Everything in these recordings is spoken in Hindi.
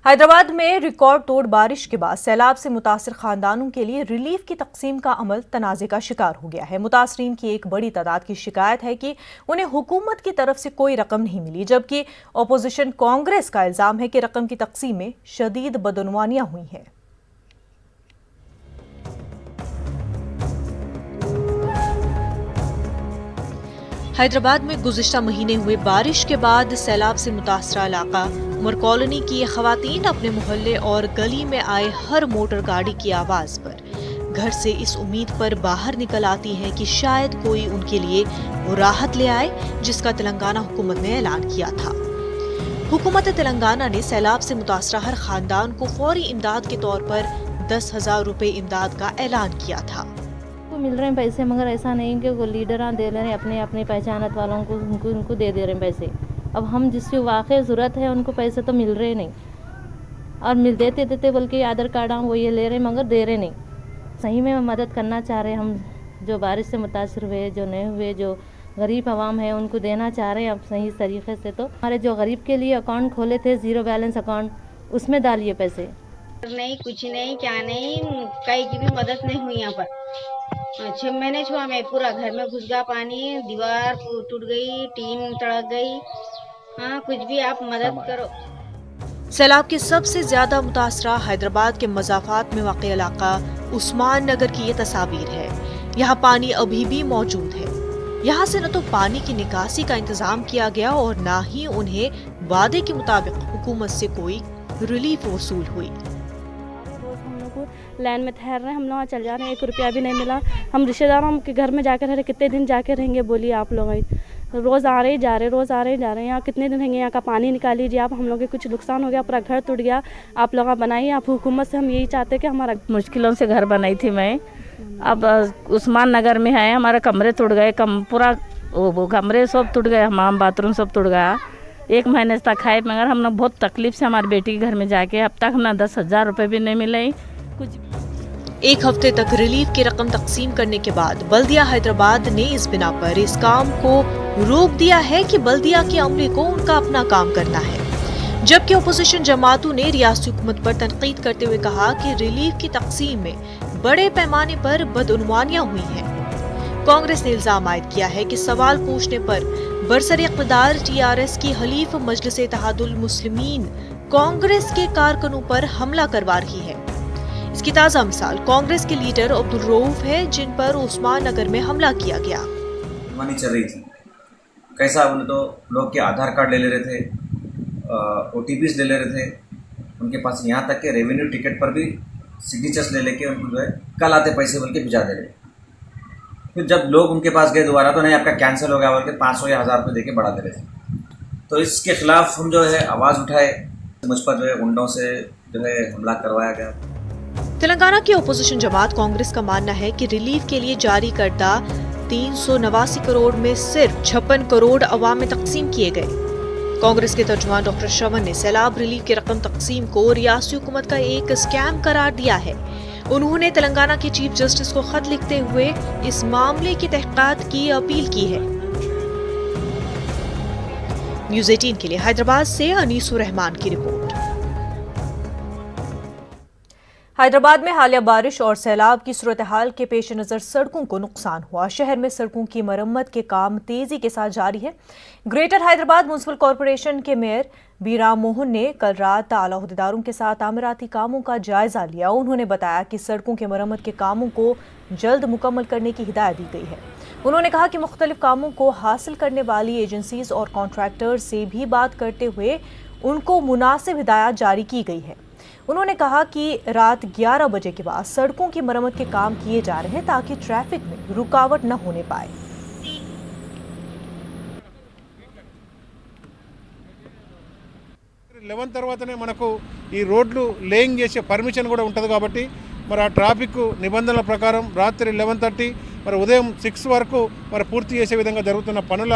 हैदराबाद में रिकॉर्ड तोड़ बारिश के बाद सैलाब से मुतासिर खानदानों के लिए रिलीफ की तकसीम का अमल तनाज़े का शिकार हो गया है। मुतासरीन की एक बड़ी तादाद की शिकायत है कि उन्हें हुकूमत की तरफ से कोई रकम नहीं मिली, जबकि अपोजिशन कांग्रेस का इल्जाम है कि रकम की तकसीम में शदीद बदउनवानियां हुई हैं। हैदराबाद में गुज़िश्ता महीने हुए बारिश के बाद सैलाब से मुतासरा इलाका उमर कॉलोनी की ये खवातीन अपने मोहल्ले और गली में आए हर मोटर गाड़ी की आवाज़ पर घर से इस उम्मीद पर बाहर निकल आती हैं कि शायद कोई उनके लिए वो राहत ले आए जिसका तेलंगाना हुकूमत ने ऐलान किया था। हुकूमत तेलंगाना ने सैलाब से मुतासरा हर खानदान को फौरी इमदाद के तौर पर 10,000 रुपए इमदाद का ऐलान किया था। मिल रहे हैं पैसे, मगर ऐसा नहीं कि वो लीडर दे रहे हैं अपने अपने पहचानत वालों को, उनको दे रहे हैं पैसे। अब हम जिसकी वाकई ज़रूरत है उनको पैसे तो मिल रहे नहीं, और मिल देते बल्कि आधार कार्ड हम वो ये ले रहे हैं मगर दे रहे नहीं। सही में मदद करना चाह रहे हैं हम, जो बारिश से मुतासर हुए, जो नहीं हुए, जो गरीब आवाम है उनको देना चाह रहे हैं अब सही तरीके से। तो हमारे जो गरीब के लिए अकाउंट खोले थे, ज़ीरो बैलेंस अकाउंट, उसमें डालिए पैसे। नहीं, कुछ नहीं, क्या नहीं, कहीं की भी मदद नहीं हुई यहाँ पर। 6 महीने छुआ में पूरा घर में घुस गया पानी, दीवार टूट गई, टीन तड़क गई। हाँ, कुछ भी आप मदद करो। सैलाब के सबसे ज्यादा मुतासरा हैदराबाद के मज़ाफात में वाक़ इलाका उस्मान नगर की ये तस्वीर है। यहाँ पानी अभी भी मौजूद है। यहाँ से न तो पानी की निकासी का इंतजाम किया गया और न ही उन्हें वादे के मुताबिक हुकूमत से कोई रिलीफ वसूल हुई। लाइन में ठहर रहे हैं, हम लोग चल जा रहे हैं, 1 रुपया भी नहीं मिला। हम रिश्तेदारों के घर में जाकर रहे, कितने दिन जाके रहेंगे बोलिए आप लोग। रोज़ आ रहे जा रहे, रोज़ आ रहे जा रहे हैं। यहाँ कितने दिन रहेंगे, यहाँ का पानी निकाल लीजिए आप। हम लोग के कुछ नुकसान हो गया, पूरा घर टूट गया, आप लोग बनाइए। आप हुकूमत से हम यही चाहते कि हमारा मुश्किलों से घर बनाई थी मैं। अब उस्मान नगर में है, हमारे कमरे टूट गए, पूरा वो कमरे सब टूट गए, हमाम बाथरूम सब टूट गया। 1 महीने तक खाए, मगर हम लोग बहुत तकलीफ से हमारी बेटी के घर में जाके अब तक हमें 10,000 रुपये भी नहीं मिले। एक हफ्ते तक रिलीफ की रकम तकसीम करने के बाद बल्दिया हैदराबाद ने इस बिना पर इस काम को रोक दिया है कि बल्दिया के अमले को उनका अपना काम करना है, जबकि अपोजिशन जमातों ने रियासती हुकूमत पर तनकीद करते हुए कहा कि रिलीफ की तकसीम में बड़े पैमाने पर बदउनवानियां हुई हैं। कांग्रेस ने इल्जाम आयद किया है कि सवाल पूछने पर बरसर इक़्तिदार TRS की हलीफ मजलिस इत्तेहादुल मुस्लिमीन कांग्रेस के कारकुनों पर हमला करवा रही है। इसकी ताज़ा मिसाल कांग्रेस के लीडर अब्दुल रऊफ है, जिन पर उस्मान नगर में हमला किया गया। मनमानी चल रही थी, कैसा उन्हें तो लोग के आधार कार्ड ले रहे थे, OTPs ले रहे थे, उनके पास यहाँ तक के रेवेन्यू टिकट पर भी सिग्नेचर्स ले लेके उनको जो है कल आते पैसे बोल के भिजा दे रहे। फिर जब लोग उनके पास गए दोबारा तो नहीं आपका कैंसिल हो गया बोल के 500 या 1000 रुपये दे के बढ़ा दे रहे थे। तो इसके खिलाफ हम जो है आवाज़ उठाए, मुझ पर जो है गुंडों से जो है हमला करवाया गया। तेलंगाना की अपोजिशन जमात कांग्रेस का मानना है कि रिलीफ के लिए जारी करदा 389 करोड़ में सिर्फ 56 करोड़ अवाम में तकसीम किए गए। कांग्रेस के तर्जुमान डॉक्टर श्रवण ने सैलाब रिलीफ की रकम तकसीम को रियासती हुकूमत का एक स्कैम करार दिया है। उन्होंने तेलंगाना के चीफ जस्टिस को खत लिखते हुए इस मामले की तहकीकात की अपील की है। न्यूज़ 18 के लिए हैदराबाद से अनीसुर रहमान की रिपोर्ट। हैदराबाद में हालिया बारिश और सैलाब की सूरत हाल के पेश नज़र सड़कों को नुकसान हुआ। शहर में सड़कों की मरम्मत के काम तेजी के साथ जारी है। ग्रेटर हैदराबाद म्युनिसिपल कॉरपोरेशन के मेयर बी राम मोहन ने कल रात आला अहदेदारों के साथ आमीराती कामों का जायजा लिया। उन्होंने बताया कि सड़कों के मरम्मत के कामों को जल्द मुकम्मल करने की हिदायत दी गई है। उन्होंने कहा कि मुख्तलिफ कामों को हासिल करने वाली एजेंसीज और कॉन्ट्रैक्टर से भी बात करते हुए उनको मुनासिब हिदायत जारी की गई है। उन्होंने कहा कि रात 11 बजे के बाद सड़कों की मरम्मत के काम किए जा रहे हैं ताकि ट्रैफिक में रुकावट न होने पाए। 11 తర్వాతనే మనకు ఈ రోడ్లు లేయింగ్ చేసే పర్మిషన్ కూడా ఉంటుంది కాబట్టి మరి ఆ ట్రాఫిక్ నిబంధనల ప్రకారం రాత్రి 11:30 మరి ఉదయం 6 వరకు మరి పూర్తి చేసే విధంగా జరుగుతున్న పనుల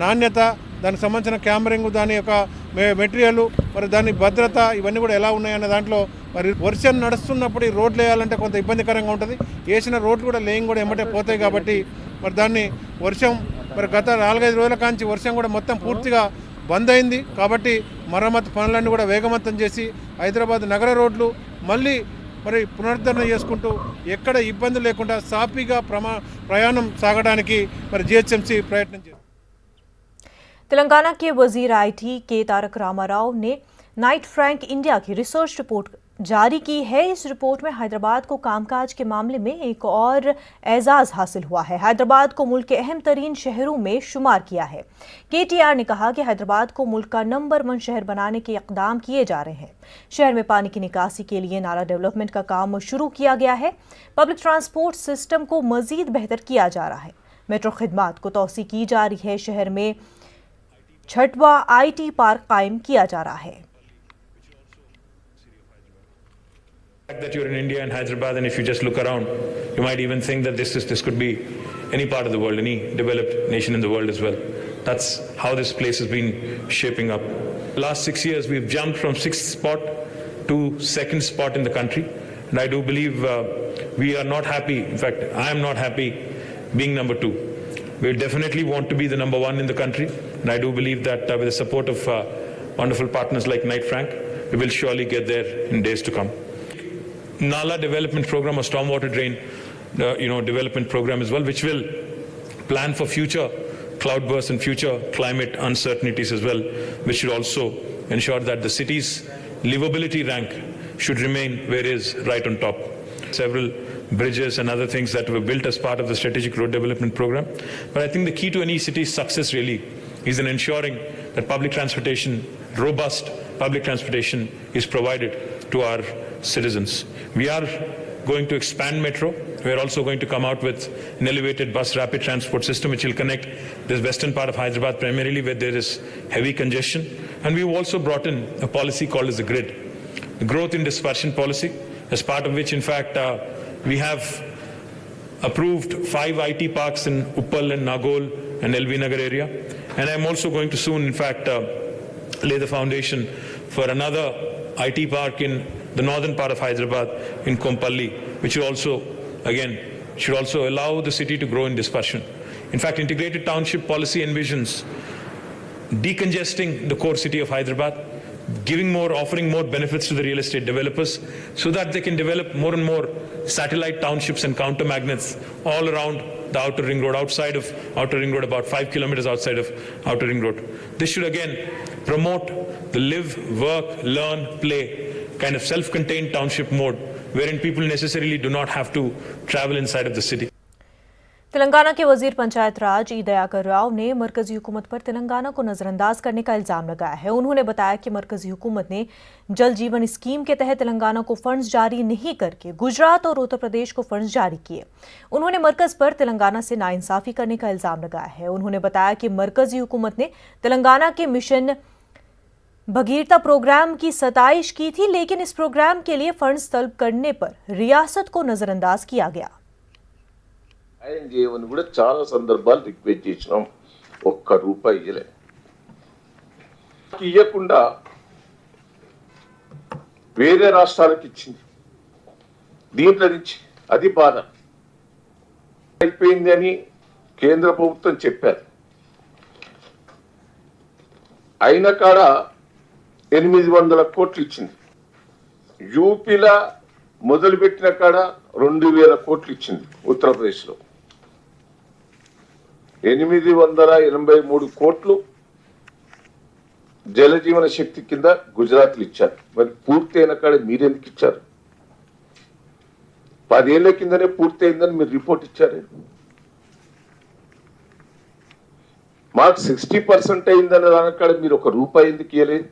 నాణ్యత, దానికి సంబంధించిన క్యామరింగ్, దాని యొక్క మెటీరియల్, మరి దాని భద్రత ఇవన్నీ కూడా ఎలా ఉన్నాయన్న దాంట్లో మరి వర్షం నడుస్తున్నప్పుడు ఈ రోడ్లు వేయాలంటే కొంత ఇబ్బందికరంగా ఉంటుంది. వేసిన రోడ్లు కూడా లేయింగ్ కూడా ఎమ్మటే పోతాయి కాబట్టి మరి దాన్ని వర్షం మరి గత 4-5 రోజుల కాంచి వర్షం కూడా మొత్తం పూర్తిగా బంద్ అయింది. కాబట్టి మరమ్మతు పనులన్నీ కూడా వేగవంతం చేసి హైదరాబాద్ నగర రోడ్లు మళ్ళీ మరి పునరుద్ధరణ చేసుకుంటూ ఎక్కడ ఇబ్బంది లేకుండా సాఫీగా ప్రయాణం సాగడానికి మరి జిహెచ్ఎంసీ ప్రయత్నం చేస్తుంది. तेलंगाना के वजीर आईटी के तारक रामाराव ने नाइट फ्रैंक इंडिया की रिसर्च रिपोर्ट जारी की है। इस रिपोर्ट में हैदराबाद को कामकाज के मामले में एक और एजाज हासिल हुआ है। हैदराबाद को मुल्क के अहम तरीन शहरों में शुमार किया है। केटीआर ने कहा कि हैदराबाद को मुल्क का नंबर 1 शहर बनाने के इकदाम किए जा रहे हैं। शहर में पानी की निकासी के लिए नाला डेवलपमेंट का काम शुरू किया गया है। पब्लिक ट्रांसपोर्ट सिस्टम को मजीद बेहतर किया जा रहा है। मेट्रो खिदमात को तौसी की जा रही है। शहर में 6वां IT पार्क कायम किया जा रहा है। That you're in India and Hyderabad, and if you just look around, you might even think that this could be any part of the world, any developed nation in the world as well. That's how this place has been shaping up. The last 6 years, we've jumped from 6th spot to 2nd spot in the country, and I do believe we are not happy. In fact, I am not happy being number 2. We definitely want to be the number 1 in the country, and I do believe that with the support of wonderful partners like Knight Frank, we will surely get there in days to come. Nala development program or stormwater drain development program as well, which will plan for future cloudbursts and future climate uncertainties as well, which should also ensure that the city's livability rank should remain where it is, right on top. Several bridges and other things that were built as part of the strategic road development program. But I think the key to any city's success really is in ensuring that public transportation, robust public transportation, is provided to our citizens. We are going to expand metro. We are also going to come out with an elevated bus rapid transport system which will connect this western part of Hyderabad primarily where there is heavy congestion. And we've also brought in a policy called as the GRID, the growth in dispersion policy, as part of which in fact we have approved 5 IT parks in Uppal and Nagol and LV Nagar area. And I'm also going to soon in fact lay the foundation for another IT park in the northern part of Hyderabad in Kompalli, which will also, again, should also allow the city to grow in dispersion. In fact, integrated township policy envisions decongesting the core city of Hyderabad, offering more benefits to the real estate developers so that they can develop more and more satellite townships and counter magnets all around the outer ring road, outside of outer ring road, about 5 kilometers outside of outer ring road. This should again promote the live, work, learn, play kind of self-contained township mode wherein people necessarily do not have to travel inside of the city. Telangana के वजीर पंचायत राज ई दयाकर राव ने मरकजी हुकूमत पर तेलंगाना को नजरअंदाज करने का इल्जाम लगाया है। उन्होंने बताया कि मरकजी हुकूमत ने जल जीवन स्कीम के तहत तेलंगाना को फंड्स जारी नहीं करके गुजरात और उत्तर प्रदेश को फंड्स जारी किए। उन्होंने मरकज पर तेलंगाना से नाइंसाफी करने का इल्जाम लगाया है। उन्होंने बताया कि मरकजी हुकूमत ने तेलंगाना के मिशन भगीरथा प्रोग्राम की सताइश की थी, लेकिन इस प्रोग्राम के लिए फंड्स तलब करने पर रियासत को नजरअंदाज किया गया। ఆయన చేయమని కూడా చాలా సందర్భాలు రిక్వెస్ట్ చేసినాం, ₹1 ఇయ్యలే. ఇయ్యకుండా వేరే రాష్ట్రాలకు ఇచ్చింది. దీంట్లో నుంచి అది బాధ అయిపోయింది అని కేంద్ర ప్రభుత్వం చెప్పారు. అయిన కాడ 800 కోట్లు ఇచ్చింది. యూపీలో మొదలుపెట్టిన కాడ 2000 కోట్లు ఇచ్చింది. ఉత్తరప్రదేశ్లో 883 కోట్లు జలజీవన శక్తి కింద గుజరాత్లు ఇచ్చారు. మరి పూర్తి అయిన కాడ మీరెందుకు ఇచ్చారు? 10 ఏళ్ల కిందనే పూర్తి అయిందని మీరు రిపోర్ట్ ఇచ్చారు. మాకు 60% అయిందన్న దానికాడ మీరు ₹1 ఎందుకు ఇవ్వలేదు?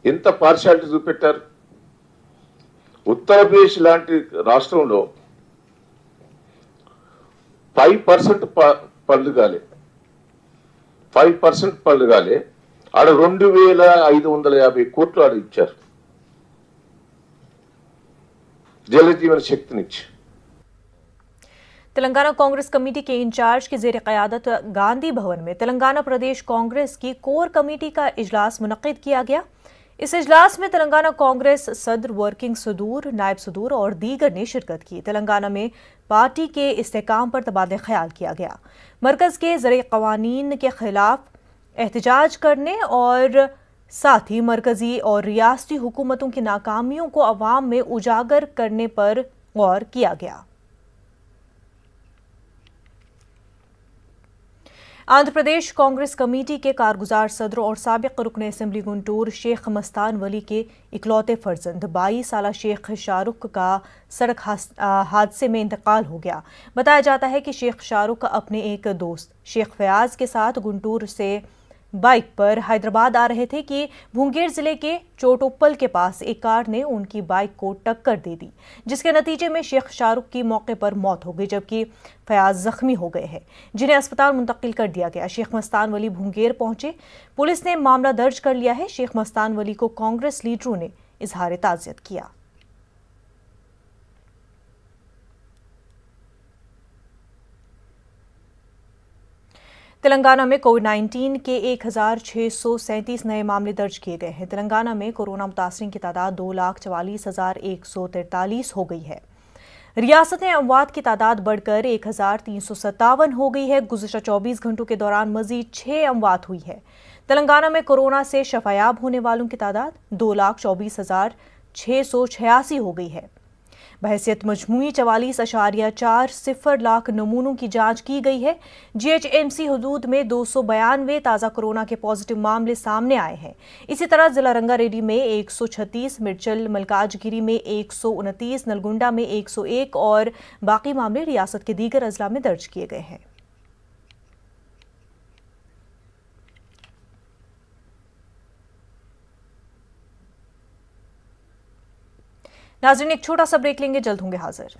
ఎంత పార్షాలిటీ చూపెట్టారు? ఉత్తరప్రదేశ్ లాంటి రాష్ట్రంలో 5% పనులు కాలే, 5% పనులు కాలే. ఆడ 2550 కోట్లు ఆడ ఇచ్చారు జలజీవన శక్తినిచ్చి. तेलंगाना कांग्रेस कमेटी के इंचार्ज की जेर क़यादत गांधी भवन में तेलंगाना प्रदेश कांग्रेस की कोर कमेटी का इजलास मुनक़िद किया गया। इस इजलास में तेलंगाना कांग्रेस सदर, वर्किंग सदूर, नायब सदूर और दीगर ने शिरकत की। तेलंगाना में पार्टी के इस्तेहकाम पर तबादला ख्याल किया गया। मरकज़ के ज़रिए क़वानीन के खिलाफ एहतजाज करने और साथ ही मरकजी और रियासती हुकूमतों की नाकामियों को अवाम में उजागर करने पर गौर किया गया। आंध्र प्रदेश कांग्रेस कमेटी के कारगुजार सदर और साबिक रुकन असेंबली गुंटूर शेख मस्तान वली के इकलौते फर्जंद 22 साला शेख शाहरुख का सड़क हादसे में इंतकाल हो गया। बताया जाता है कि शेख शाहरुख अपने एक दोस्त शेख फयाज के साथ गुंटूर से बाइक पर हैदराबाद आ रहे थे कि मुंगेर जिले के चोटोप्पल के पास एक कार ने उनकी बाइक को टक्कर दे दी, जिसके नतीजे में शेख शाहरुख की मौके पर मौत हो गई, जबकि फयाज जख्मी हो गए हैं, जिन्हें अस्पताल मुंतकिल कर दिया गया। शेख मस्तान वली मुंगेर पहुंचे। पुलिस ने मामला दर्ज कर लिया है। शेख मस्तान वली को कांग्रेस लीडरों ने इजहार ताज़ियत किया। तेलंगाना में कोविड-19 के 1637 नए मामले दर्ज किए गए हैं। तेलंगाना में कोरोना मुतासरीन की तादाद 2,44,143 हो गई है। रियासत में अमवात की तादाद बढ़कर 1,357 हो गई है। गुज़िश्ता 24 घंटों के दौरान मजीद 6 अमवात हुई है। तेलंगाना में कोरोना से शफायाब होने वालों की तादाद 2,24,686 हो गई है। बहैसियत मजमूई 44.40 लाख नमूनों की जांच की गई है। GHMC हदूद में 292 ताज़ा कोरोना के पॉजिटिव मामले सामने आए हैं। इसी तरह जिला रंगारेड्डी में 136, मिर्चल मलकाजगिरी में 129, नलगुंडा में 101 और बाकी मामले रियासत के दीगर अजला में दर्ज किए गए हैं। नाज़रीन, एक छोटा सा ब्रेक लेंगे, जल्द होंगे हाजिर।